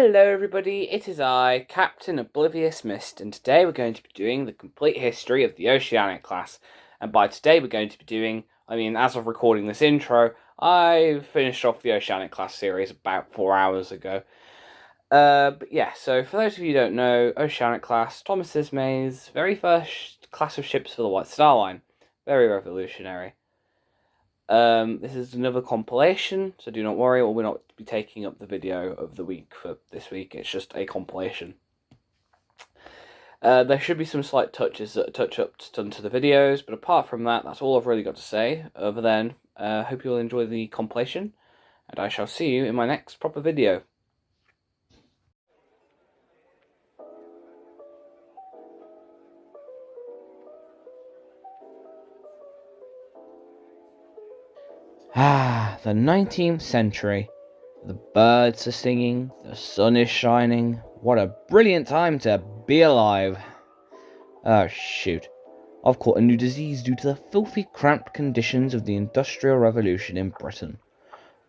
Hello everybody, it is I, Captain Oblivious Mist, and today we're going to be doing the complete history of the Oceanic class. And by today we're going to be doing, as of recording this intro, I finished off the Oceanic class series about 4 hours ago. But yeah, so for those of you who don't know, Oceanic class, Thomas Ismay's very first class of ships for the White Star Line. Very revolutionary. This is another compilation, so do not worry, we'll not be taking up the video of the week for this week. It's just a compilation. There should be some slight touch-ups done to the videos, but apart from that, that's all I've really got to say. Other than, hope you'll enjoy the compilation, and I shall see you in my next proper video. The 19th century. The birds are singing, the sun is shining. What a brilliant time to be alive. Oh shoot. I've caught a new disease due to the filthy, cramped conditions of the Industrial Revolution in Britain.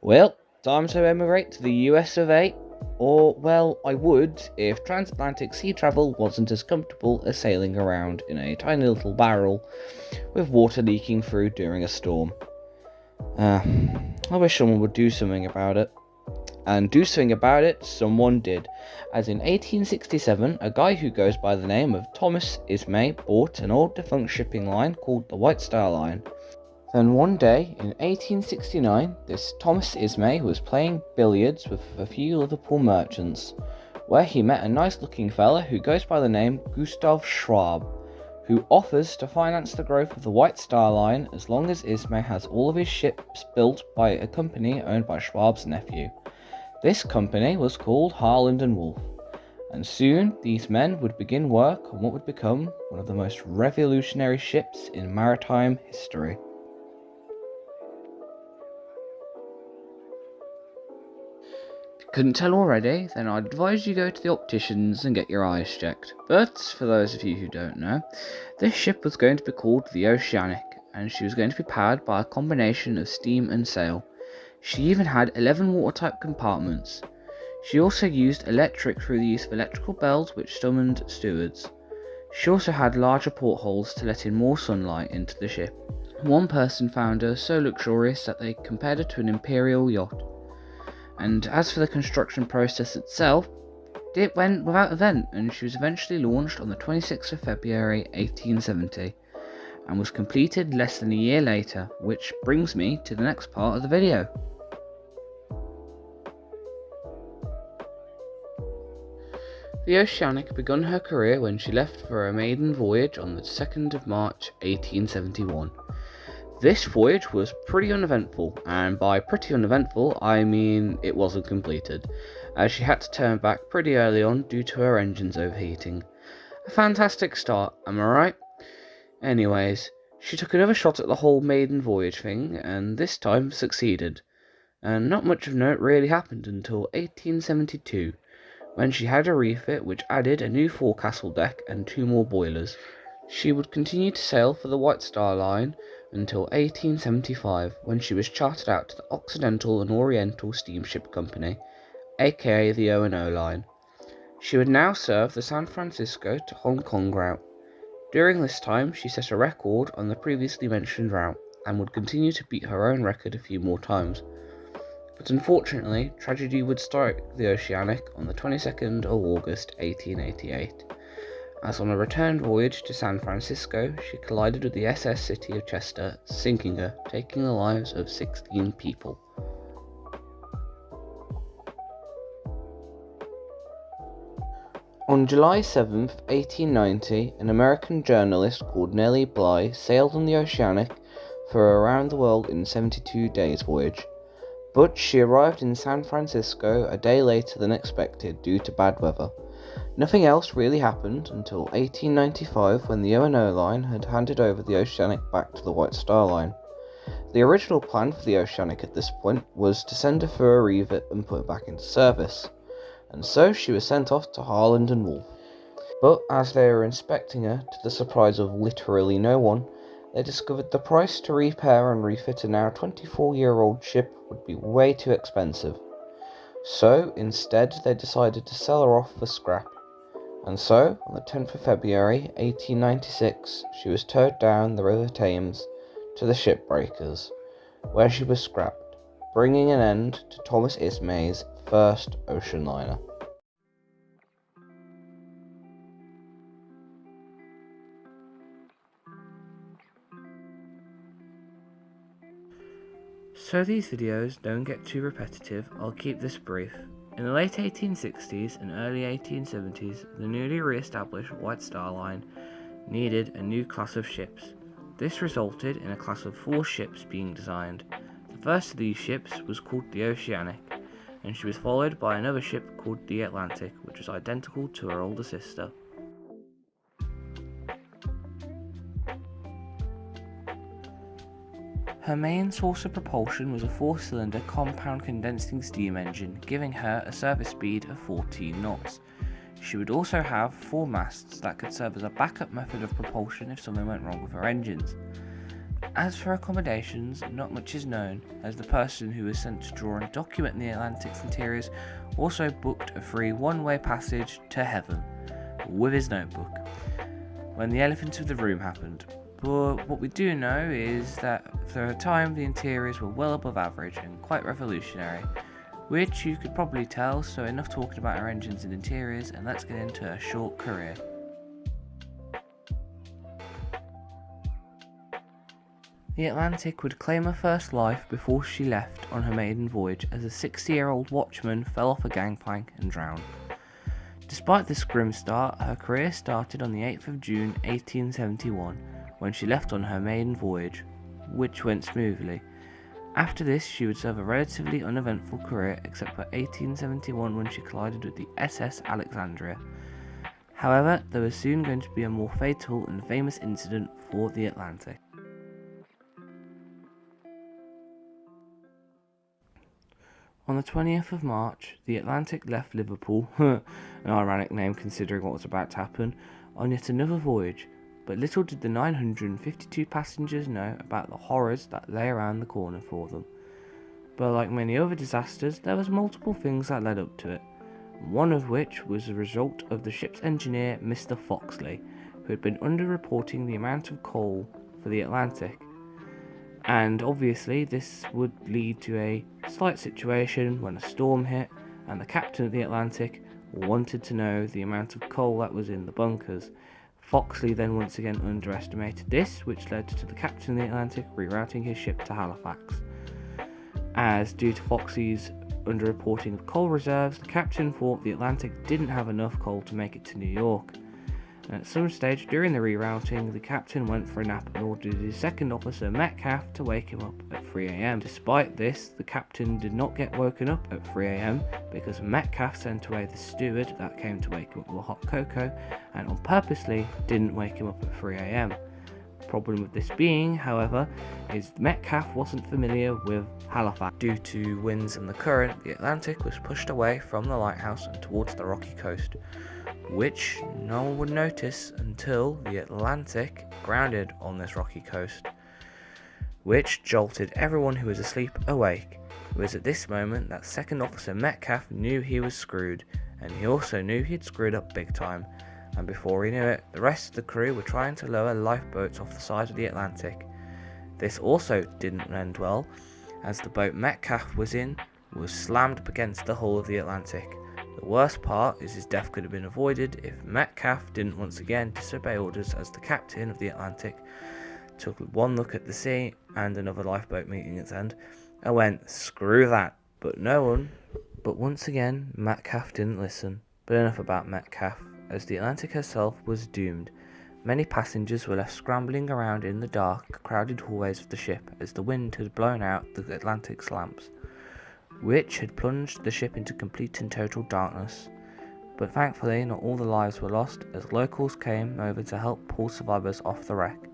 Well, time to emigrate to the US of A. Or, well, I would if transatlantic sea travel wasn't as comfortable as sailing around in a tiny little barrel with water leaking through during a storm. I wish someone would do something about it. And do something about it, someone did. As in 1867, a guy who goes by the name of Thomas Ismay bought an old defunct shipping line called the White Star Line. Then one day, in 1869, this Thomas Ismay was playing billiards with a few Liverpool merchants, where he met a nice looking fella who goes by the name Gustav Schwab, who offers to finance the growth of the White Star Line as long as Ismay has all of his ships built by a company owned by Schwab's nephew. This company was called Harland & Wolff, and soon these men would begin work on what would become one of the most revolutionary ships in maritime history. Couldn't tell already? Then I'd advise you go to the opticians and get your eyes checked. But, for those of you who don't know, this ship was going to be called the Oceanic, and she was going to be powered by a combination of steam and sail. She even had 11 watertight compartments. She also used electric through the use of electrical bells which summoned stewards. She also had larger portholes to let in more sunlight into the ship. One person found her so luxurious that they compared her to an imperial yacht. And as for the construction process itself, it went without event, and she was eventually launched on the 26th of February 1870, and was completed less than a year later, which brings me to the next part of the video. The Oceanic began her career when she left for a maiden voyage on the 2nd of March 1871. This voyage was pretty uneventful, and by pretty uneventful I mean it wasn't completed, as she had to turn back pretty early on due to her engines overheating. A fantastic start, am I right? Anyways, she took another shot at the whole maiden voyage thing, and this time succeeded, and not much of note really happened until 1872, when she had a refit which added a new forecastle deck and 2 more boilers. She would continue to sail for the White Star Line until 1875, when she was chartered out to the Occidental and Oriental Steamship Company, aka the O&O Line. She would now serve the San Francisco to Hong Kong route. During this time, she set a record on the previously mentioned route, and would continue to beat her own record a few more times. But unfortunately, tragedy would strike the Oceanic on the 22nd of August 1888. As on a return voyage to San Francisco, she collided with the SS City of Chester, sinking her, taking the lives of 16 people. On July 7th, 1890, an American journalist called Nellie Bly sailed on the Oceanic for a round-the-world in 72 days voyage, but she arrived in San Francisco a day later than expected due to bad weather. Nothing else really happened until 1895, when the O&O Line had handed over the Oceanic back to the White Star Line. The original plan for the Oceanic at this point was to send her for a refit and put her back into service, and so she was sent off to Harland & Wolff. But as they were inspecting her, to the surprise of literally no one, they discovered the price to repair and refit a now 24-year-old ship would be way too expensive. So instead they decided to sell her off for scrap. And so, on the 10th of February 1896, she was towed down the River Thames to the shipbreakers, where she was scrapped, bringing an end to Thomas Ismay's first ocean liner. So these videos don't get too repetitive, I'll keep this brief. In the late 1860s and early 1870s, the newly re-established White Star Line needed a new class of ships. This resulted in a class of 4 ships being designed. The first of these ships was called the Oceanic, and she was followed by another ship called the Atlantic, which was identical to her older sister. Her main source of propulsion was a 4-cylinder compound condensing steam engine, giving her a surface speed of 14 knots. She would also have 4 masts that could serve as a backup method of propulsion if something went wrong with her engines. As for accommodations, not much is known, as the person who was sent to draw and document the Atlantic's interiors also booked a free one-way passage to heaven with his notebook when the elephant in the room happened. But what we do know is that for a time the interiors were well above average and quite revolutionary, which you could probably tell, so enough talking about our engines and interiors, and let's get into a short career. The Atlantic would claim her first life before she left on her maiden voyage as a 60-year-old watchman fell off a gangplank and drowned. Despite this grim start, her career started on the 8th of June 1871, when she left on her maiden voyage, which went smoothly. After this, she would serve a relatively uneventful career except for 1871 when she collided with the SS Alexandria. However, there was soon going to be a more fatal and famous incident for the Atlantic. On the 20th of March, the Atlantic left Liverpool, an ironic name considering what was about to happen, on yet another voyage. But little did the 952 passengers know about the horrors that lay around the corner for them. But like many other disasters, there was multiple things that led up to it, one of which was the result of the ship's engineer, Mr. Foxley, who had been underreporting the amount of coal for the Atlantic. And obviously this would lead to a slight situation when a storm hit, and the captain of the Atlantic wanted to know the amount of coal that was in the bunkers. Foxley then once again underestimated this, which led to the captain of the Atlantic rerouting his ship to Halifax. As due to Foxley's underreporting of coal reserves, the captain thought the Atlantic didn't have enough coal to make it to New York. And at some stage during the rerouting, the captain went for a nap and ordered his second officer, Metcalfe, to wake him up at 3 a.m. Despite this, the captain did not get woken up at 3 a.m. because Metcalfe sent away the steward that came to wake him up with hot cocoa and on purposely didn't wake him up at 3 a.m. The problem with this being, however, is Metcalfe wasn't familiar with Halifax. Due to winds and the current, the Atlantic was pushed away from the lighthouse and towards the rocky coast, which no one would notice until the Atlantic grounded on this rocky coast, which jolted everyone who was asleep awake. It was at this moment that Second Officer Metcalfe knew he was screwed, and he also knew he'd screwed up big time, and before he knew it, the rest of the crew were trying to lower lifeboats off the side of the Atlantic. This also didn't end well, as the boat Metcalfe was in was slammed up against the hull of the Atlantic. The worst part is his death could have been avoided if Metcalfe didn't once again disobey orders, as the captain of the Atlantic took one look at the sea and another lifeboat meeting its end and went, "Screw that," but once again Metcalfe didn't listen. But enough about Metcalfe, as the Atlantic herself was doomed. Many passengers were left scrambling around in the dark, crowded hallways of the ship as the wind had blown out the Atlantic's lamps, which had plunged the ship into complete and total darkness. But thankfully not all the lives were lost, as locals came over to help pull survivors off the wreck.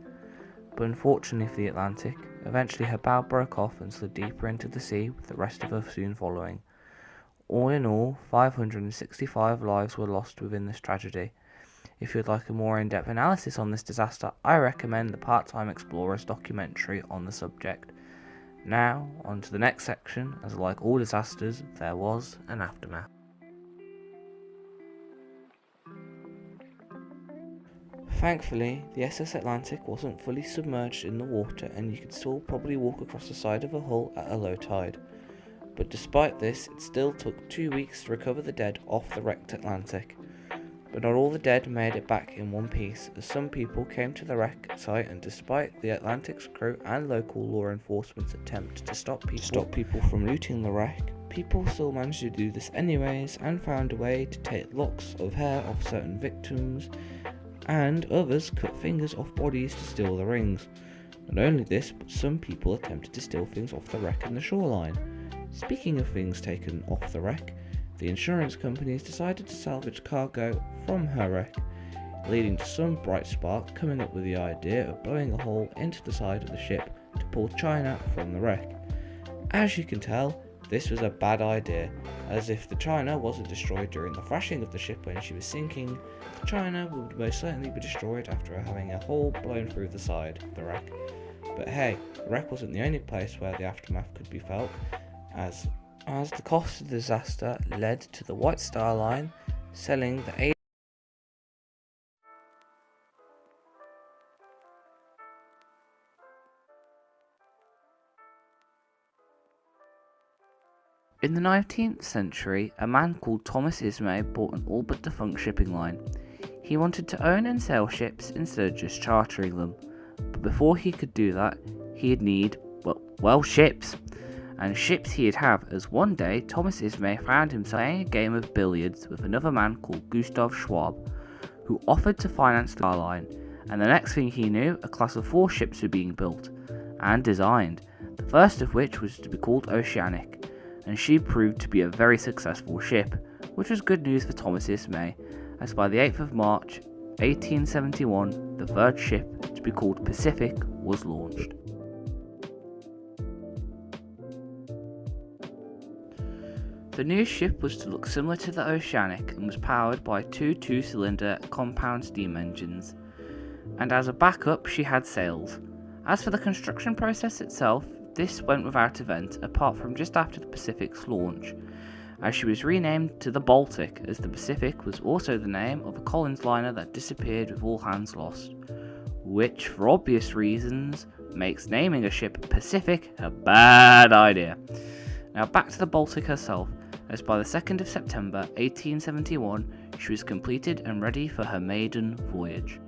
But unfortunately for the Atlantic, eventually her bow broke off and slid deeper into the sea, with the rest of her soon following. All in all, 565 lives were lost within this tragedy. If you'd like a more in-depth analysis on this disaster, I recommend the Part-Time Explorers documentary on the subject. Now, on to the next section, as like all disasters, there was an aftermath. Thankfully, the SS Atlantic wasn't fully submerged in the water and you could still probably walk across the side of a hull at a low tide. But despite this, it still took 2 weeks to recover the dead off the wrecked Atlantic. But not all the dead made it back in one piece, as some people came to the wreck site, and despite the Atlantic's crew and local law enforcement's attempt to stop people from looting the wreck, people still managed to do this anyways and found a way to take locks of hair off certain victims, and others cut fingers off bodies to steal the rings. Not only this, but some people attempted to steal things off the wreck and the shoreline. Speaking of things taken off the wreck, the insurance companies decided to salvage cargo from her wreck, leading to some bright spark coming up with the idea of blowing a hole into the side of the ship to pull China from the wreck. As you can tell, this was a bad idea, as if the China wasn't destroyed during the thrashing of the ship when she was sinking, the China would most certainly be destroyed after having a hole blown through the side of the wreck. But hey, the wreck wasn't the only place where the aftermath could be felt, as the cost of the disaster led to the White Star Line selling the aid. In the 19th century, a man called Thomas Ismay bought an all but defunct shipping line. He wanted to own and sail ships instead of just chartering them, but before he could do that, he'd need, ships. And ships he'd have, as one day Thomas Ismay found himself playing a game of billiards with another man called Gustav Schwab, who offered to finance the line, and the next thing he knew, a class of 4 ships were being built and designed, the first of which was to be called Oceanic, and she proved to be a very successful ship, which was good news for Thomas Ismay, as by the 8th of March 1871, the third ship, to be called Pacific, was launched. The new ship was to look similar to the Oceanic and was powered by 2 2-cylinder compound steam engines, and as a backup she had sails. As for the construction process itself, this went without event apart from just after the Pacific's launch, as she was renamed to the Baltic, as the Pacific was also the name of a Collins liner that disappeared with all hands lost, which for obvious reasons makes naming a ship Pacific a bad idea. Now back to the Baltic herself, as by the 2nd of September 1871 she was completed and ready for her maiden voyage.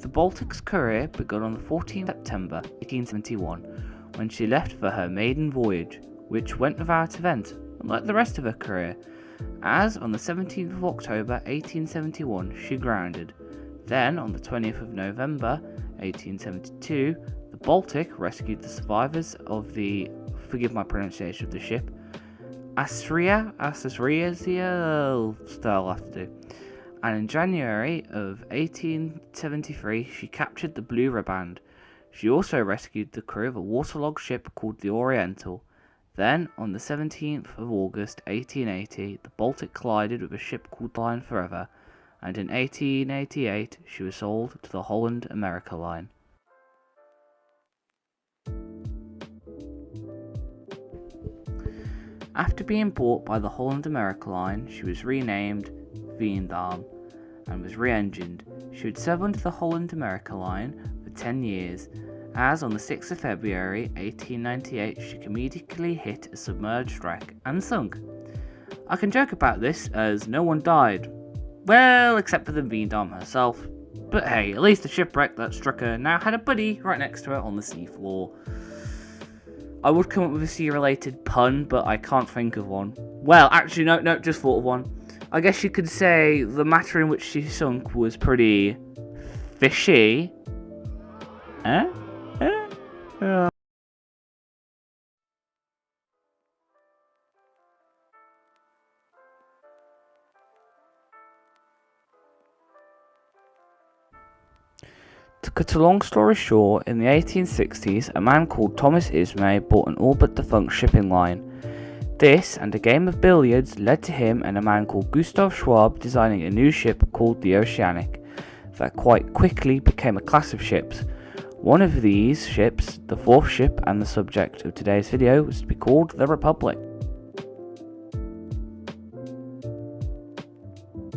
The Baltic's career began on the 14th of September 1871 when she left for her maiden voyage, which went without event, unlike the rest of her career, as on the 17th of October 1871 she grounded. Then on the 20th of November 1872 the Baltic rescued the survivors of the, forgive my pronunciation of the ship, Assyria, still I'll have to do. And in January of 1873 she captured the Blue Riband. She also rescued the crew of a waterlogged ship called the Oriental. Then, on the 17th of August 1880, the Baltic collided with a ship called the Line Forever, and in 1888 she was sold to the Holland America Line. After being bought by the Holland America Line, she was renamed Veendam and was re-engined. She would serve under the Holland America Line for 10 years, as on the 6th of February 1898 she immediately hit a submerged wreck and sunk. I can joke about this as no one died, well, except for the Veendam herself, but hey, at least the shipwreck that struck her now had a buddy right next to her on the seafloor. I would come up with a sea-related pun, but I can't think of one. Well, actually, no, just thought of one. I guess you could say the matter in which she sunk was pretty fishy. To cut a long story short, in the 1860s, a man called Thomas Ismay bought an all but defunct shipping line. This and a game of billiards led to him and a man called Gustav Schwab designing a new ship called the Oceanic. that quite quickly became a class of ships. One of these ships, the fourth ship and the subject of today's video, was to be called the Republic.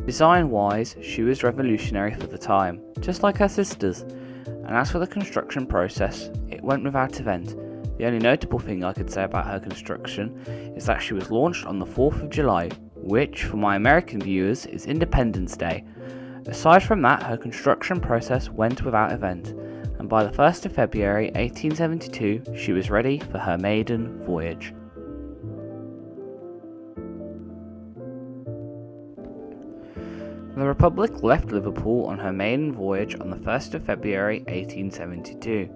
Design-wise, she was revolutionary for the time, just like her sisters, and as for the construction process, it went without event. The only notable thing I could say about her construction is that she was launched on the 4th of July, which, for my American viewers, is Independence Day. Aside from that, her construction process went without event, and by the 1st of February 1872, she was ready for her maiden voyage. The Republic left Liverpool on her maiden voyage on the 1st of February 1872.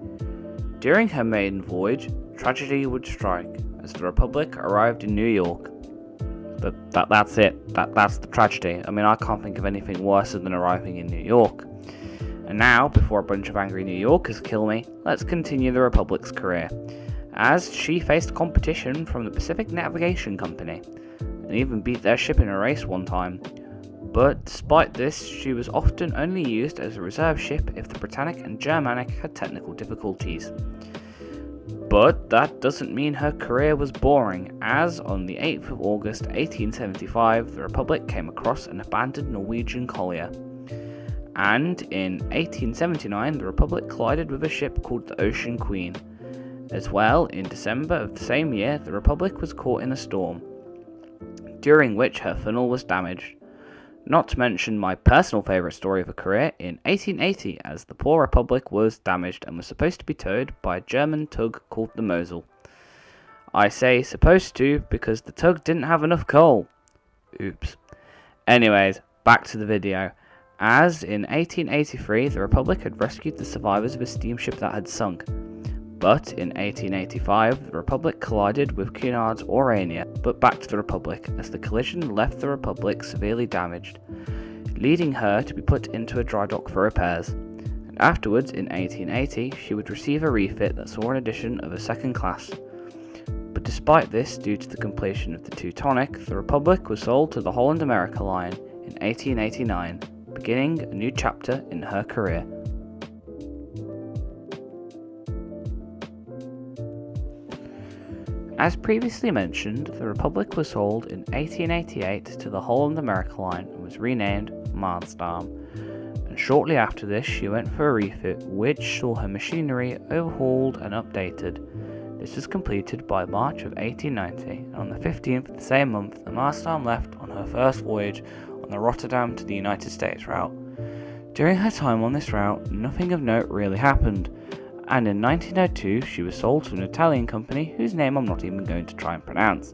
During her maiden voyage, tragedy would strike as the Republic arrived in New York. That's it. That's the tragedy. I mean, I can't think of anything worse than arriving in New York. And now, before a bunch of angry New Yorkers kill me, let's continue the Republic's career, as she faced competition from the Pacific Navigation Company, and even beat their ship in a race one time. But despite this, she was often only used as a reserve ship if the Britannic and Germanic had technical difficulties. But that doesn't mean her career was boring, as on the 8th of August 1875, the Republic came across an abandoned Norwegian collier. And in 1879, the Republic collided with a ship called the Ocean Queen. As well, in December of the same year, the Republic was caught in a storm, during which her funnel was damaged. Not to mention my personal favourite story of her career in 1880, as the poor Republic was damaged and was supposed to be towed by a German tug called the Mosel. I say supposed to because the tug didn't have enough coal. Oops. Anyways, back to the video. As in 1883, the Republic had rescued the survivors of a steamship that had sunk. But in 1885, the Republic collided with Cunard's Aurania, but back to the Republic, as the collision left the Republic severely damaged, leading her to be put into a dry dock for repairs. And afterwards, in 1880, she would receive a refit that saw an addition of a second class. But despite this, due to the completion of the Teutonic, the Republic was sold to the Holland America Line in 1889, beginning a new chapter in her career. As previously mentioned, the Republic was sold in 1888 to the Holland America Line and was renamed Maanstam, and shortly after this she went for a refit, which saw her machinery overhauled and updated. This was completed by March of 1890, and on the 15th of the same month the Maanstam left on her first voyage on the Rotterdam to the United States route. During her time on this route, nothing of note really happened, and in 1902 she was sold to an Italian company whose name I'm not even going to try and pronounce,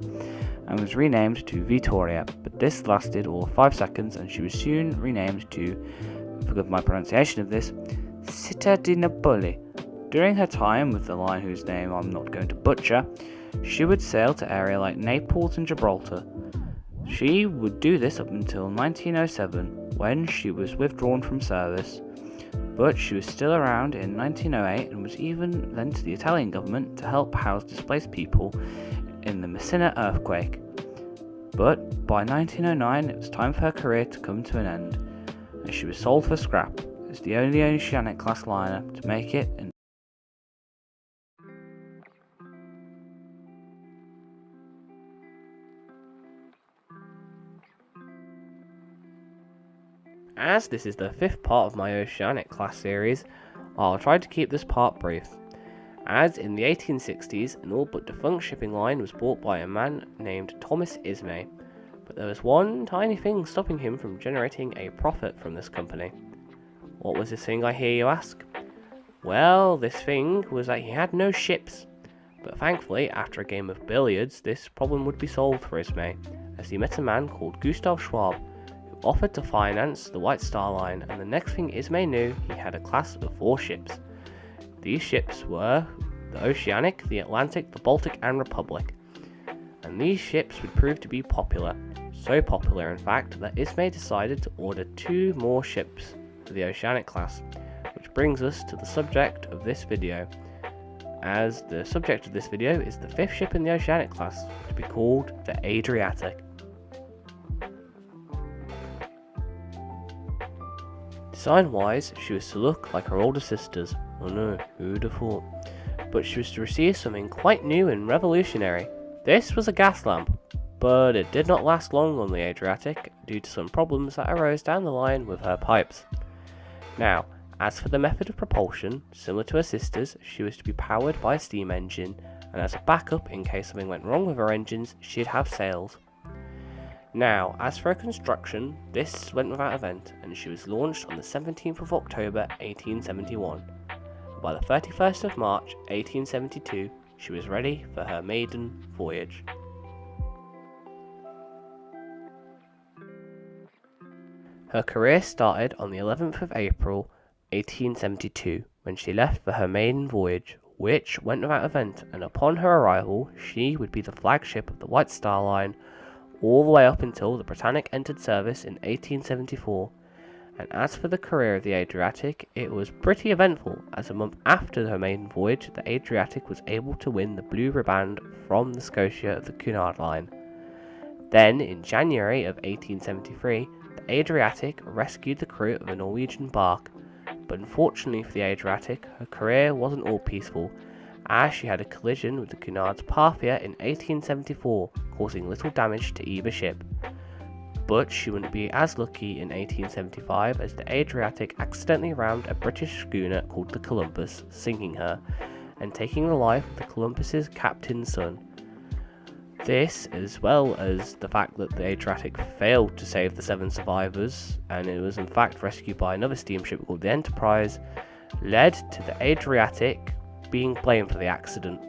and was renamed to Vittoria, but this lasted all 5 seconds and she was soon renamed to, forgive my pronunciation of this, Città di Napoli. During her time with the line whose name I'm not going to butcher, she would sail to areas like Naples and Gibraltar. She would do this up until 1907, when she was withdrawn from service. But she was still around in 1908 and was even lent to the Italian government to help house displaced people in the Messina earthquake. But by 1909 it was time for her career to come to an end, and she was sold for scrap as the only Oceanic class liner to make it in As this is the 5th part of my Oceanic class series, I'll try to keep this part brief. As in the 1860s, an all but defunct shipping line was bought by a man named Thomas Ismay, but there was one tiny thing stopping him from generating a profit from this company. What was this thing, I hear you ask? Well, this thing was that he had no ships, but thankfully, after a game of billiards, this problem would be solved for Ismay, as he met a man called Gustav Schwab, offered to finance the White Star Line, and the next thing Ismay knew, he had a class of 4 ships. These ships were the Oceanic, the Atlantic, the Baltic and Republic, and these ships would prove to be popular, so popular in fact that Ismay decided to order 2 more ships for the Oceanic class, which brings us to the subject of this video, as the subject of this video is the 5th ship in the Oceanic class, to be called the Adriatic. Design-wise, she was to look like her older sisters. Oh no, who'd have thought? But she was to receive something quite new and revolutionary. This was a gas lamp, but it did not last long on the Adriatic due to some problems that arose down the line with her pipes. Now, as for the method of propulsion, similar to her sisters, she was to be powered by a steam engine, and as a backup in case something went wrong with her engines, she'd have sails. Now, as for her construction, this went without event, and she was launched on the 17th of October 1871. By the 31st of March 1872, she was ready for her maiden voyage. Her career started on the 11th of April 1872, when she left for her maiden voyage, which went without event, and upon her arrival, she would be the flagship of the White Star Line all the way up until the Britannic entered service in 1874. And as for the career of the Adriatic, it was pretty eventful, as a month after her maiden voyage, the Adriatic was able to win the Blue Riband from the Scotia of the Cunard Line. Then, in January of 1873, the Adriatic rescued the crew of a Norwegian bark, but unfortunately for the Adriatic, her career wasn't all peaceful, as she had a collision with the Cunard's Parthia in 1874, causing little damage to either ship. But she wouldn't be as lucky in 1875 as the Adriatic accidentally rammed a British schooner called the Columbus, sinking her, and taking the life of the Columbus's captain's son. This, as well as the fact that the Adriatic failed to save the 7 survivors, and it was in fact rescued by another steamship called the Enterprise, led to the Adriatic being blamed for the accident.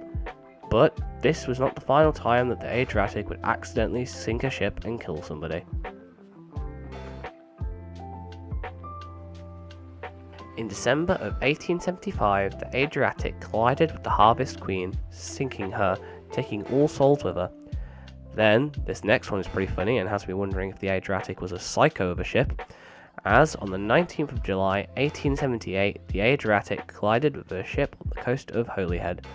But this was not the final time that the Adriatic would accidentally sink a ship and kill somebody. In December of 1875, the Adriatic collided with the Harvest Queen, sinking her, taking all souls with her. Then, this next one is pretty funny and has me wondering if the Adriatic was a psycho of a ship, as on the 19th of July 1878, the Adriatic collided with a ship on the coast of Holyhead.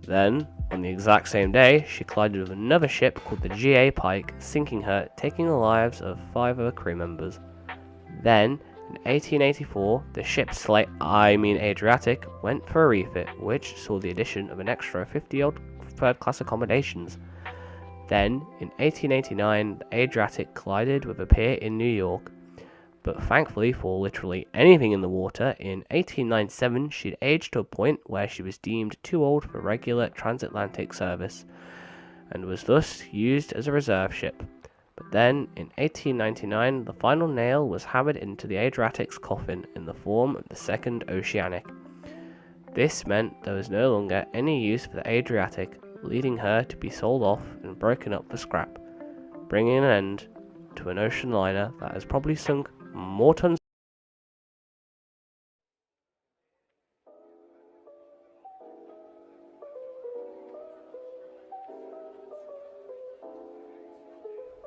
Then, on the exact same day, she collided with another ship called the G.A. Pike, sinking her, taking the lives of 5 of her crew members. Then, in 1884, the ship Adriatic, went for a refit, which saw the addition of an extra 50-odd third-class accommodations. Then, in 1889, the Adriatic collided with a pier in New York. But thankfully for literally anything in the water, in 1897 she'd aged to a point where she was deemed too old for regular transatlantic service, and was thus used as a reserve ship. But then, in 1899, the final nail was hammered into the Adriatic's coffin in the form of the second Oceanic. This meant there was no longer any use for the Adriatic, leading her to be sold off and broken up for scrap, bringing an end to an ocean liner that has probably sunk more tons.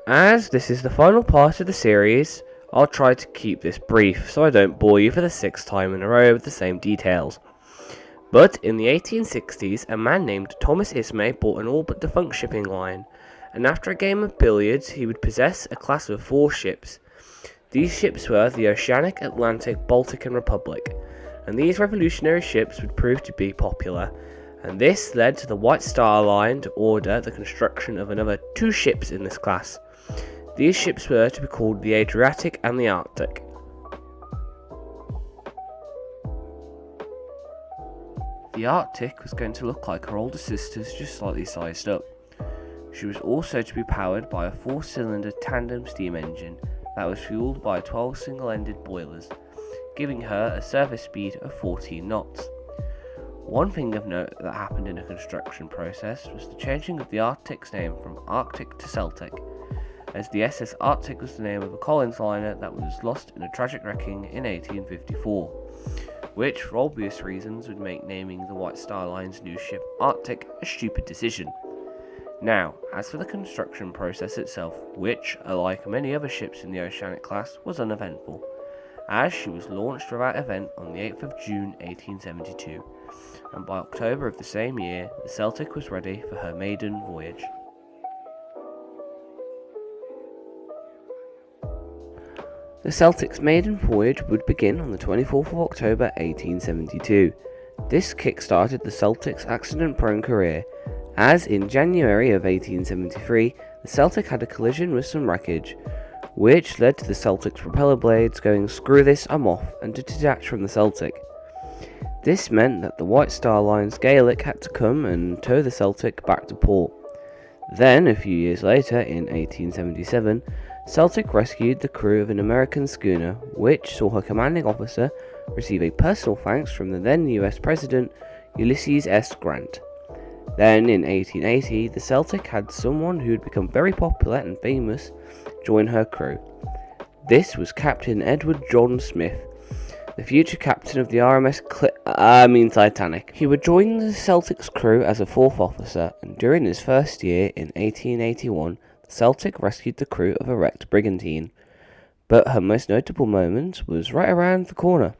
As this is the final part of the series, I'll try to keep this brief so I don't bore you for the 6th time in a row with the same details. But in the 1860s, a man named Thomas Ismay bought an all but defunct shipping line, and after a game of billiards he would possess a class of 4 ships. These ships were the Oceanic, Atlantic, Baltic and Republic, and these revolutionary ships would prove to be popular, and this led to the White Star Line to order the construction of another 2 ships in this class. These ships were to be called the Adriatic and the Arctic. The Arctic was going to look like her older sisters, just slightly sized up. She was also to be powered by a 4-cylinder tandem steam engine that was fueled by 12 single-ended boilers, giving her a surface speed of 14 knots. One thing of note that happened in the construction process was the changing of the Arctic's name from Arctic to Celtic, as the SS Arctic was the name of a Collins liner that was lost in a tragic wrecking in 1854, which for obvious reasons would make naming the White Star Line's new ship Arctic a stupid decision. Now, as for the construction process itself, which, like many other ships in the Oceanic class, was uneventful, as she was launched without event on the 8th of June 1872, and by October of the same year, the Celtic was ready for her maiden voyage. The Celtic's maiden voyage would begin on the 24th of October 1872. This kick-started the Celtic's accident-prone career, as in January of 1873, the Celtic had a collision with some wreckage, which led to the Celtic's propeller blades going "screw this, I'm off," and to detach from the Celtic. This meant that the White Star Line's Gaelic had to come and tow the Celtic back to port. Then, a few years later, in 1877, Celtic rescued the crew of an American schooner, which saw her commanding officer receive a personal thanks from the then US President Ulysses S. Grant. Then, in 1880, the Celtic had someone who had become very popular and famous join her crew. This was Captain Edward John Smith, the future captain of the RMS Titanic. He would join the Celtic's crew as a fourth officer, and during his first year in 1881, the Celtic rescued the crew of a wrecked brigantine. But her most notable moment was right around the corner.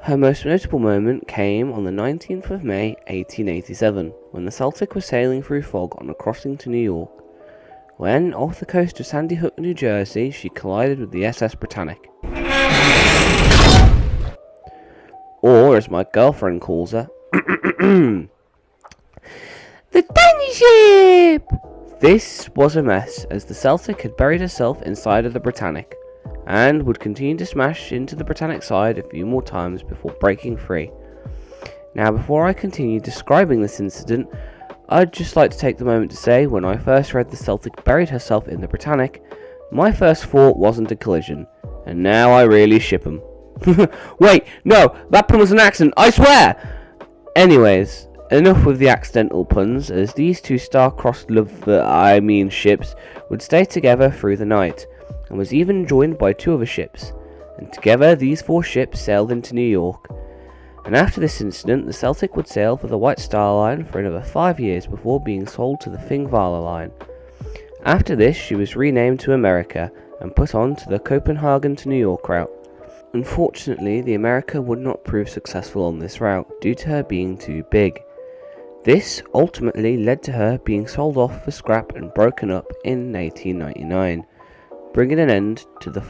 Her most notable moment came on the 19th of May 1887, when the Celtic was sailing through fog on a crossing to New York. When, off the coast of Sandy Hook, New Jersey, she collided with the SS Britannic. Or, as my girlfriend calls her, the tiny ship! This was a mess, as the Celtic had buried herself inside of the Britannic, and would continue to smash into the Britannic side a few more times before breaking free. Now, before I continue describing this incident, I'd just like to take the moment to say, when I first read the Celtic buried herself in the Britannic, my first thought wasn't a collision, and now I really ship 'em. Wait, no, that pun was an accident, I swear! Anyways, enough with the accidental puns, as these two star-crossed ships would stay together through the night, and was even joined by two other ships, and together these four ships sailed into New York. And after this incident, the Celtic would sail for the White Star Line for another 5 years before being sold to the Thingvala Line. After this, she was renamed to America and put on to the Copenhagen to New York route. Unfortunately, the America would not prove successful on this route due to her being too big. This ultimately led to her being sold off for scrap and broken up in 1899, bringing an end to the